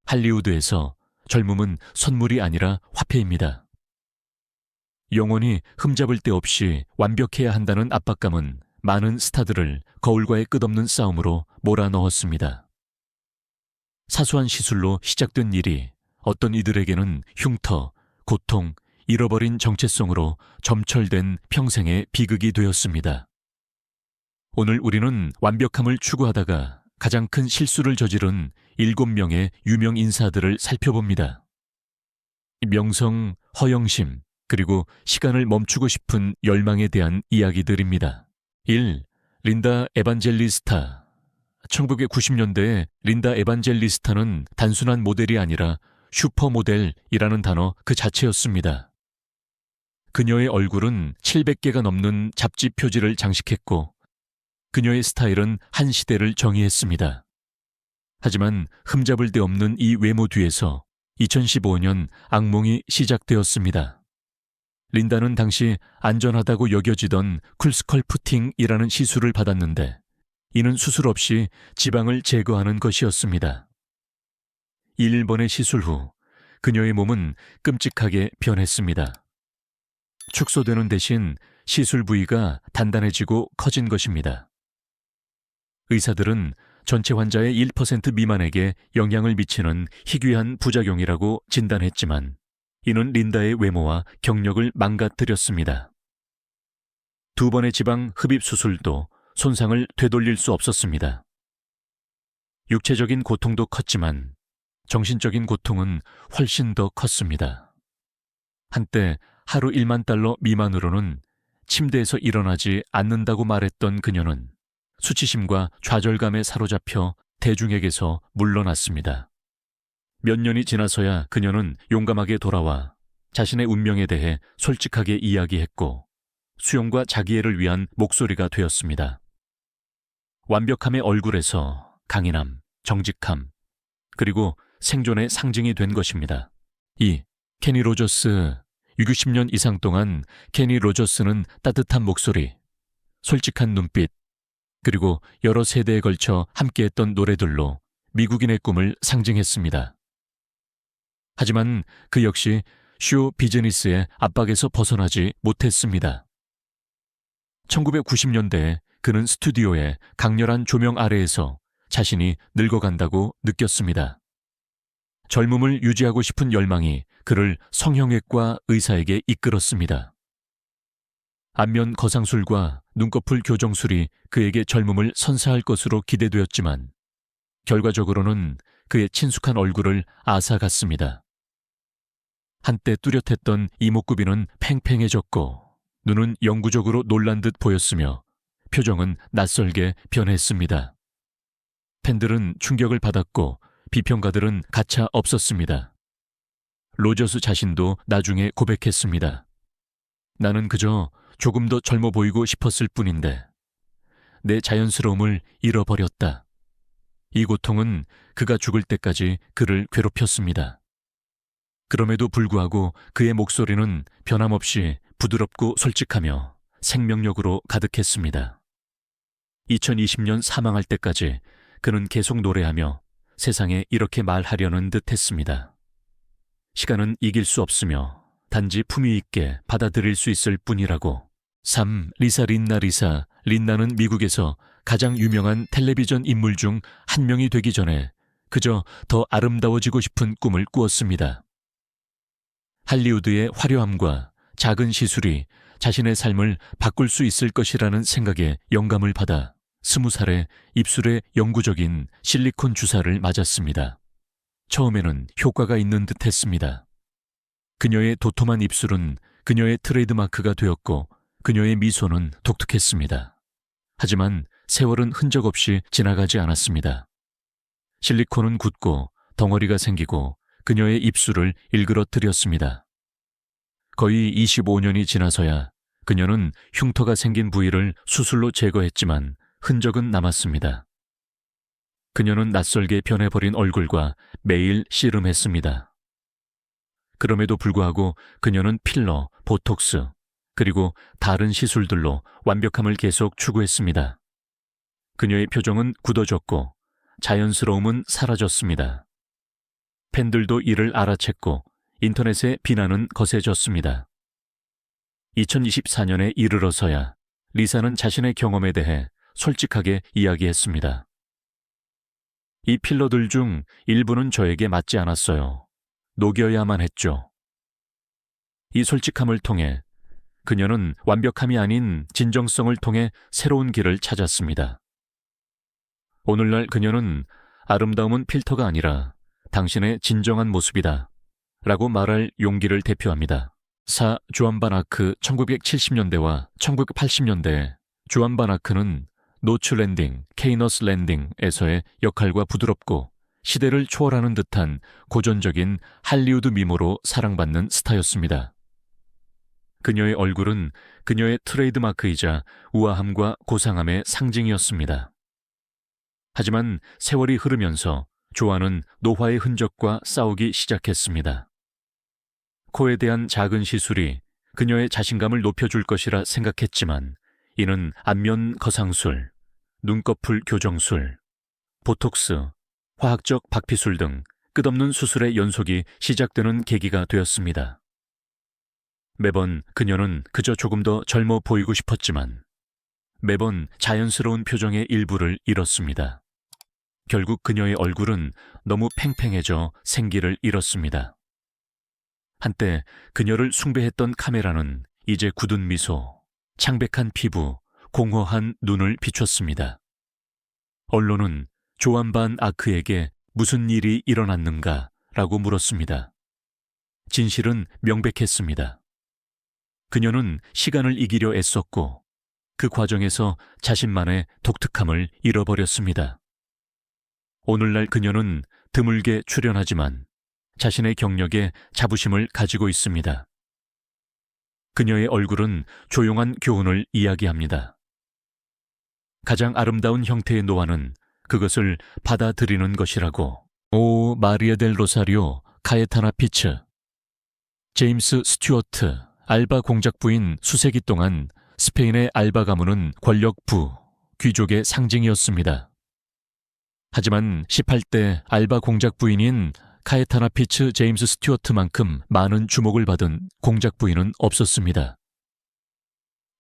할리우드에서 젊음은 선물이 아니라 화폐입니다. 영원히 흠잡을 데 없이 완벽해야 한다는 압박감은 많은 스타들을 거울과의 끝없는 싸움으로 몰아넣었습니다. 사소한 시술로 시작된 일이 어떤 이들에게는 흉터, 고통, 잃어버린 정체성으로 점철된 평생의 비극이 되었습니다. 오늘 우리는 완벽함을 추구하다가 가장 큰 실수를 저지른 7명의 유명 인사들을 살펴봅니다. 명성, 허영심, 그리고 시간을 멈추고 싶은 열망에 대한 이야기들입니다. 1. 린다 에반젤리스타. 1990년대에 린다 에반젤리스타는 단순한 모델이 아니라 슈퍼모델이라는 단어 그 자체였습니다. 그녀의 얼굴은 700개가 넘는 잡지 표지를 장식했고 그녀의 스타일은 한 시대를 정의했습니다. 하지만 흠잡을 데 없는 이 외모 뒤에서 2015년 악몽이 시작되었습니다. 린다는 당시 안전하다고 여겨지던 쿨스컬프팅이라는 시술을 받았는데 이는 수술 없이 지방을 제거하는 것이었습니다. 1번의 시술 후 그녀의 몸은 끔찍하게 변했습니다. 축소되는 대신 시술 부위가 단단해지고 커진 것입니다. 의사들은 전체 환자의 1% 미만에게 영향을 미치는 희귀한 부작용이라고 진단했지만 이는 린다의 외모와 경력을 망가뜨렸습니다. 2번의 지방 흡입 수술도 손상을 되돌릴 수 없었습니다. 육체적인 고통도 컸지만 정신적인 고통은 훨씬 더 컸습니다. 한때 하루 1만 달러 미만으로는 침대에서 일어나지 않는다고 말했던 그녀는 수치심과 좌절감에 사로잡혀 대중에게서 물러났습니다. 몇 년이 지나서야 그녀는 용감하게 돌아와 자신의 운명에 대해 솔직하게 이야기했고 수용과 자기애를 위한 목소리가 되었습니다. 완벽함의 얼굴에서 강인함, 정직함, 그리고 생존의 상징이 된 것입니다. 2. 케니 로저스. 60년 이상 동안 케니 로저스는 따뜻한 목소리, 솔직한 눈빛, 그리고 여러 세대에 걸쳐 함께했던 노래들로 미국인의 꿈을 상징했습니다. 하지만 그 역시 쇼 비즈니스의 압박에서 벗어나지 못했습니다. 1990년대에 그는 스튜디오의 강렬한 조명 아래에서 자신이 늙어간다고 느꼈습니다. 젊음을 유지하고 싶은 열망이 그를 성형외과 의사에게 이끌었습니다. 안면 거상술과 눈꺼풀 교정술이 그에게 젊음을 선사할 것으로 기대되었지만 결과적으로는 그의 친숙한 얼굴을 앗아갔습니다. 한때 뚜렷했던 이목구비는 팽팽해졌고 눈은 영구적으로 놀란 듯 보였으며 표정은 낯설게 변했습니다. 팬들은 충격을 받았고 비평가들은 가차 없었습니다. 로저스 자신도 나중에 고백했습니다. 나는 그저 조금 더 젊어 보이고 싶었을 뿐인데 내 자연스러움을 잃어버렸다. 이 고통은 그가 죽을 때까지 그를 괴롭혔습니다. 그럼에도 불구하고 그의 목소리는 변함없이 부드럽고 솔직하며 생명력으로 가득했습니다. 2020년 사망할 때까지 그는 계속 노래하며 세상에 이렇게 말하려는 듯 했습니다. 시간은 이길 수 없으며 단지 품위 있게 받아들일 수 있을 뿐이라고. 3. 리사 린나. 린나는 미국에서 가장 유명한 텔레비전 인물 중 한 명이 되기 전에 그저 더 아름다워지고 싶은 꿈을 꾸었습니다. 할리우드의 화려함과 작은 시술이 자신의 삶을 바꿀 수 있을 것이라는 생각에 영감을 받아 20살에 입술에 영구적인 실리콘 주사를 맞았습니다. 처음에는 효과가 있는 듯 했습니다. 그녀의 도톰한 입술은 그녀의 트레이드마크가 되었고 그녀의 미소는 독특했습니다. 하지만 세월은 흔적 없이 지나가지 않았습니다. 실리콘은 굳고 덩어리가 생기고 그녀의 입술을 일그러뜨렸습니다. 거의 25년이 지나서야 그녀는 흉터가 생긴 부위를 수술로 제거했지만 흔적은 남았습니다. 그녀는 낯설게 변해버린 얼굴과 매일 씨름했습니다. 그럼에도 불구하고 그녀는 필러, 보톡스, 그리고 다른 시술들로 완벽함을 계속 추구했습니다. 그녀의 표정은 굳어졌고 자연스러움은 사라졌습니다. 팬들도 이를 알아챘고 인터넷의 비난은 거세졌습니다. 2024년에 이르러서야 리사는 자신의 경험에 대해 솔직하게 이야기했습니다. 이 필러들 중 일부는 저에게 맞지 않았어요. 녹여야만 했죠. 이 솔직함을 통해 그녀는 완벽함이 아닌 진정성을 통해 새로운 길을 찾았습니다. 오늘날 그녀는 아름다움은 필터가 아니라 당신의 진정한 모습이다 라고 말할 용기를 대표합니다. 사 조안 반 아크 1970년대와 1980년대 조안 반 아크는 노츠 랜딩, 케이너스 랜딩에서의 역할과 부드럽고 시대를 초월하는 듯한 고전적인 할리우드 미모로 사랑받는 스타였습니다. 그녀의 얼굴은 그녀의 트레이드마크이자 우아함과 고상함의 상징이었습니다. 하지만 세월이 흐르면서 조안은 노화의 흔적과 싸우기 시작했습니다. 코에 대한 작은 시술이 그녀의 자신감을 높여줄 것이라 생각했지만 이는 안면 거상술, 눈꺼풀 교정술, 보톡스, 화학적 박피술 등 끝없는 수술의 연속이 시작되는 계기가 되었습니다. 매번 그녀는 그저 조금 더 젊어 보이고 싶었지만 매번 자연스러운 표정의 일부를 잃었습니다. 결국 그녀의 얼굴은 너무 팽팽해져 생기를 잃었습니다. 한때 그녀를 숭배했던 카메라는 이제 굳은 미소, 창백한 피부, 공허한 눈을 비췄습니다. 언론은 조안 반 아크에게 무슨 일이 일어났는가 라고 물었습니다. 진실은 명백했습니다. 그녀는 시간을 이기려 애썼고 그 과정에서 자신만의 독특함을 잃어버렸습니다. 오늘날 그녀는 드물게 출연하지만 자신의 경력에 자부심을 가지고 있습니다. 그녀의 얼굴은 조용한 교훈을 이야기합니다. 가장 아름다운 형태의 노화는 그것을 받아들이는 것이라고. 오 마리아 델 로사리오 카에타나 피츠. 제임스 스튜어트 알바 공작 부인 수세기 동안 스페인의 알바 가문은 권력부, 귀족의 상징이었습니다. 하지만 18대 알바 공작 부인인 카에타나 피츠 제임스 스튜어트만큼 많은 주목을 받은 공작 부인은 없었습니다.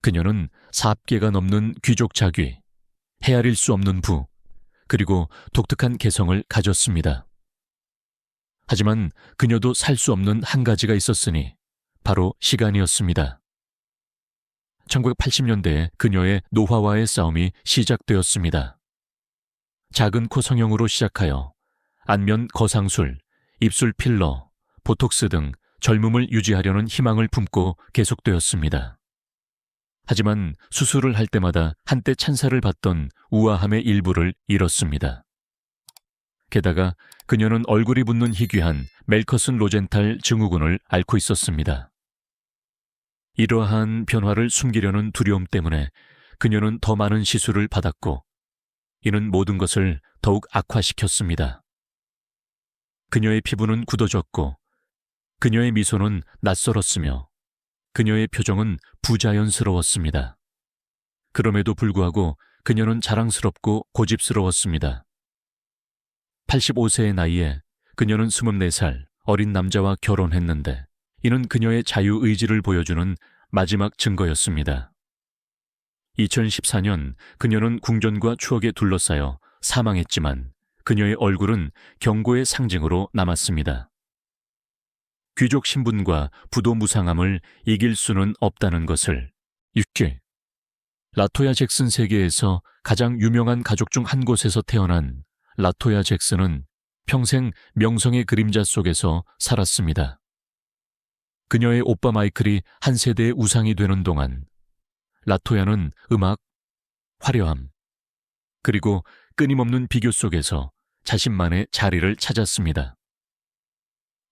그녀는 4개가 넘는 귀족 자귀, 헤아릴 수 없는 부, 그리고 독특한 개성을 가졌습니다. 하지만 그녀도 살 수 없는 한 가지가 있었으니 바로 시간이었습니다. 1980년대에 그녀의 노화와의 싸움이 시작되었습니다. 작은 코 성형으로 시작하여 안면 거상술, 입술 필러, 보톡스 등 젊음을 유지하려는 희망을 품고 계속되었습니다. 하지만 수술을 할 때마다 한때 찬사를 받던 우아함의 일부를 잃었습니다. 게다가 그녀는 얼굴이 붓는 희귀한 멜커슨 로젠탈 증후군을 앓고 있었습니다. 이러한 변화를 숨기려는 두려움 때문에 그녀는 더 많은 시술을 받았고 이는 모든 것을 더욱 악화시켰습니다. 그녀의 피부는 굳어졌고 그녀의 미소는 낯설었으며 그녀의 표정은 부자연스러웠습니다. 그럼에도 불구하고 그녀는 자랑스럽고 고집스러웠습니다. 85세의 나이에 그녀는 24살 어린 남자와 결혼했는데 이는 그녀의 자유의지를 보여주는 마지막 증거였습니다. 2014년 그녀는 궁전과 추억에 둘러싸여 사망했지만 그녀의 얼굴은 경고의 상징으로 남았습니다. 귀족 신분과 부도 무상함을 이길 수는 없다는 것을. 6기 라토야 잭슨 세계에서 가장 유명한 가족 중 한 곳에서 태어난 라토야 잭슨은 평생 명성의 그림자 속에서 살았습니다. 그녀의 오빠 마이클이 한 세대의 우상이 되는 동안 라토야는 음악, 화려함, 그리고 끊임없는 비교 속에서 자신만의 자리를 찾았습니다.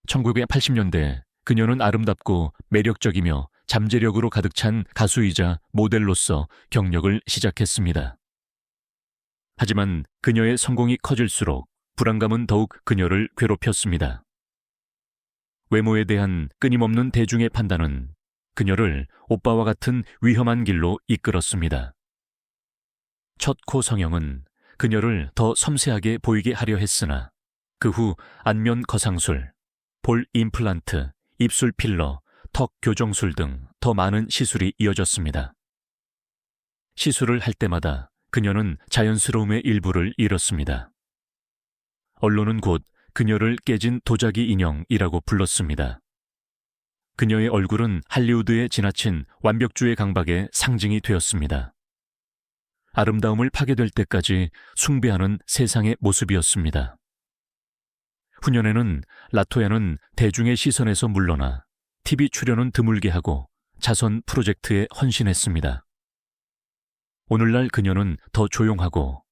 1980년대 그녀는 아름답고 매력적이며 잠재력으로 가득 찬 가수이자 모델로서 경력을 시작했습니다. 하지만 그녀의 성공이 커질수록 불안감은 더욱 그녀를 괴롭혔습니다. 외모에 대한 끊임없는 대중의 판단은 그녀를 오빠와 같은 위험한 길로 이끌었습니다. 첫 코 성형은 그녀를 더 섬세하게 보이게 하려 했으나 그 후 안면 거상술, 볼 임플란트, 입술 필러, 턱 교정술 등 더 많은 시술이 이어졌습니다. 시술을 할 때마다 그녀는 자연스러움의 일부를 잃었습니다. 언론은 곧 그녀를 깨진 도자기 인형이라고 불렀습니다. 그녀의 얼굴은 할리우드에 지나친 완벽주의 강박의 상징이 되었습니다. 아름다움을 파괴될 때까지 숭배하는 세상의 모습이었습니다. 후년에는 라토야는 대중의 시선에서 물러나 TV 출연은 드물게 하고 자선 프로젝트에 헌신했습니다. 오늘날 그녀는 더 조용하고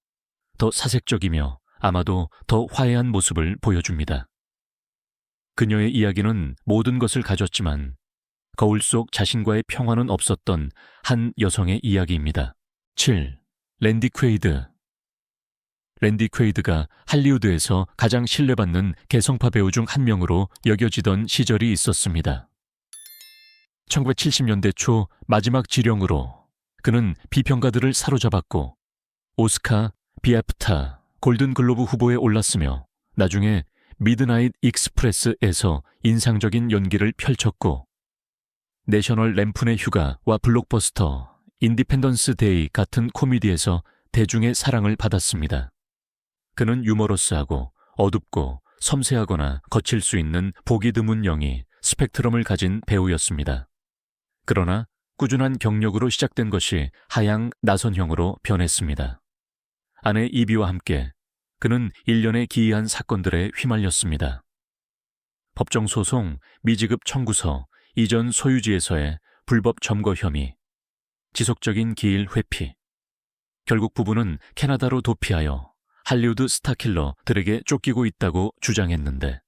더 사색적이며 아마도 더 화해한 모습을 보여줍니다. 그녀의 이야기는 모든 것을 가졌지만 거울 속 자신과의 평화는 없었던 한 여성의 이야기입니다. 7. 랜디 퀘이드. 랜디 퀘이드가 할리우드에서 가장 신뢰받는 개성파 배우 중 한 명으로 여겨지던 시절이 있었습니다. 1970년대 초 마지막 지령으로 그는 비평가들을 사로잡았고 오스카, 비아프타, 골든글로브 후보에 올랐으며 나중에 미드나잇 익스프레스에서 인상적인 연기를 펼쳤고 내셔널 램푼의 휴가와 블록버스터, 인디펜던스 데이 같은 코미디에서 대중의 사랑을 받았습니다. 그는 유머러스하고 어둡고 섬세하거나 거칠 수 있는 보기 드문 영이 스펙트럼을 가진 배우였습니다. 그러나 꾸준한 경력으로 시작된 것이 하향 나선형으로 변했습니다. 아내 이비와 함께 그는 일련의 기이한 사건들에 휘말렸습니다. 법정소송, 미지급 청구서, 이전 소유지에서의 불법 점거 혐의, 지속적인 기일 회피. 결국 부부는 캐나다로 도피하여 할리우드 스타킬러들에게 쫓기고 있다고 주장했는데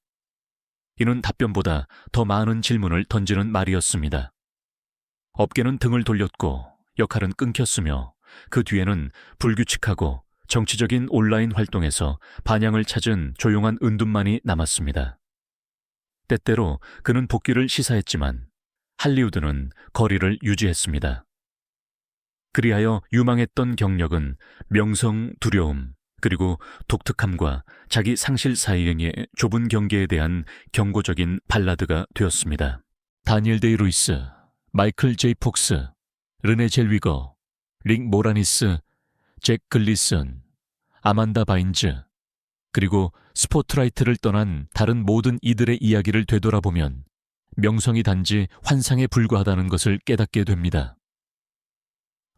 이는 답변보다 더 많은 질문을 던지는 말이었습니다. 업계는 등을 돌렸고 역할은 끊겼으며 그 뒤에는 불규칙하고 정치적인 온라인 활동에서 반향을 찾은 조용한 은둔만이 남았습니다. 때때로 그는 복귀를 시사했지만 할리우드는 거리를 유지했습니다. 그리하여 유망했던 경력은 명성, 두려움, 그리고 독특함과 자기 상실 사이의 좁은 경계에 대한 경고적인 발라드가 되었습니다. 다니엘 데이 루이스, 마이클 제이 폭스, 르네 젤위거, 릭 모라니스, 잭 글리슨, 아만다 바인즈, 그리고 스포트라이트를 떠난 다른 모든 이들의 이야기를 되돌아보면 명성이 단지 환상에 불과하다는 것을 깨닫게 됩니다.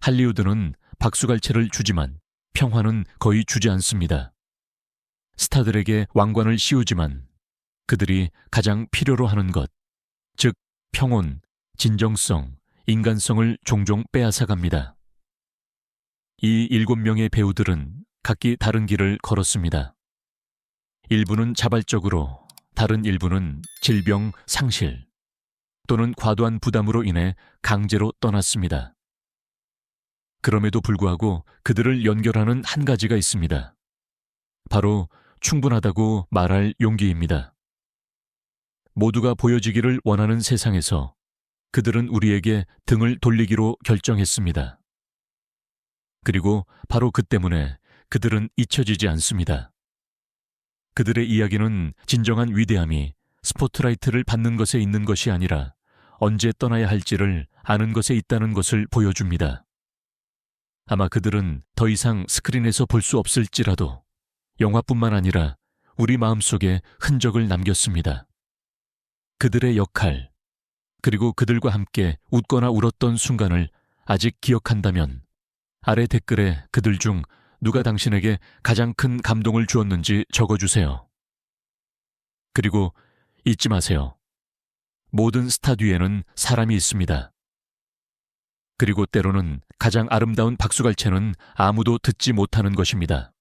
할리우드는 박수갈채를 주지만 평화는 거의 주지 않습니다. 스타들에게 왕관을 씌우지만 그들이 가장 필요로 하는 것, 즉 평온, 진정성, 인간성을 종종 빼앗아갑니다. 이 7명의 배우들은 각기 다른 길을 걸었습니다. 일부는 자발적으로, 다른 일부는 질병, 상실 또는 과도한 부담으로 인해 강제로 떠났습니다. 그럼에도 불구하고 그들을 연결하는 한 가지가 있습니다. 바로 충분하다고 말할 용기입니다. 모두가 보여지기를 원하는 세상에서 그들은 우리에게 등을 돌리기로 결정했습니다. 그리고 바로 그 때문에 그들은 잊혀지지 않습니다. 그들의 이야기는 진정한 위대함이 스포트라이트를 받는 것에 있는 것이 아니라 언제 떠나야 할지를 아는 것에 있다는 것을 보여줍니다. 아마 그들은 더 이상 스크린에서 볼 수 없을지라도 영화뿐만 아니라 우리 마음속에 흔적을 남겼습니다. 그들의 역할, 그리고 그들과 함께 웃거나 울었던 순간을 아직 기억한다면 아래 댓글에 그들 중 누가 당신에게 가장 큰 감동을 주었는지 적어주세요. 그리고 잊지 마세요. 모든 스타 뒤에는 사람이 있습니다. 그리고 때로는 가장 아름다운 박수갈채는 아무도 듣지 못하는 것입니다.